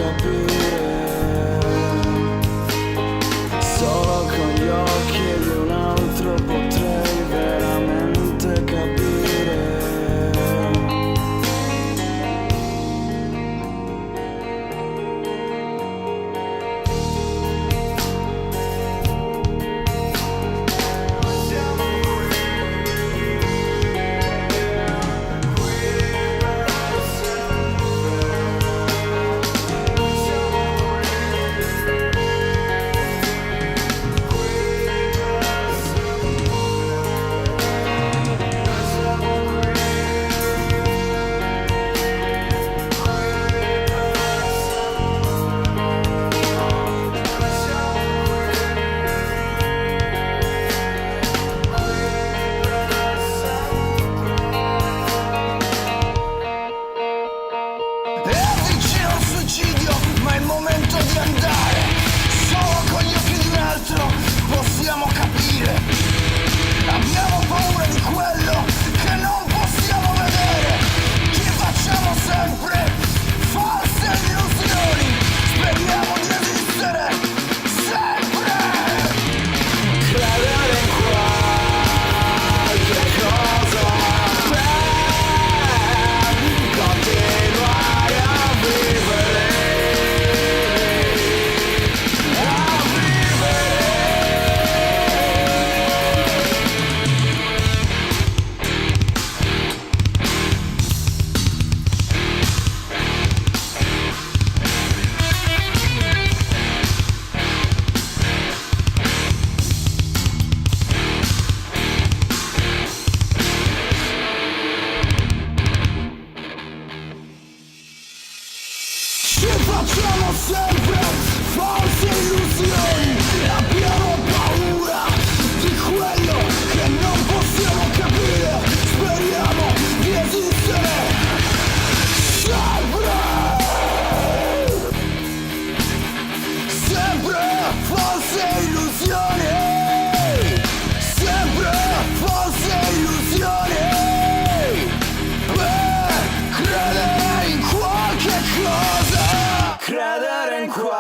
capire, solo con gli occhi di un altro potrei veramente capire. Ma è il momento di andare, solo con gli occhi di un altro possiamo capire. Abbiamo paura di quello che non possiamo vedere. Ci facciamo sempre false illusioni. Speriamo di esistere sempre. Credere in qualche cosa per continuare a vivere. Ci facciamo sempre false illusioni. Abbiamo paura di quello che non possiamo capire. Speriamo di esistere sempre. Sempre false illusioni. Sempre false illusioni. Per credere in qualche cosa. Credere in qualche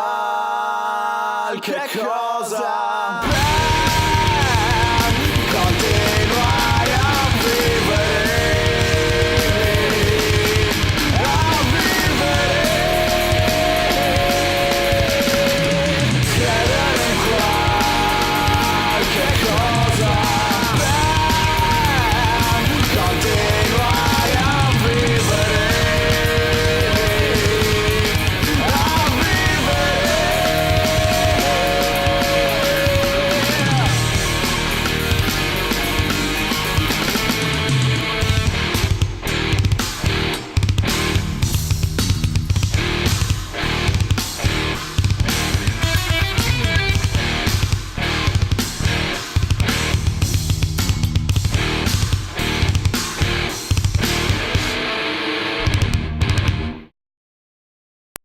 cosa.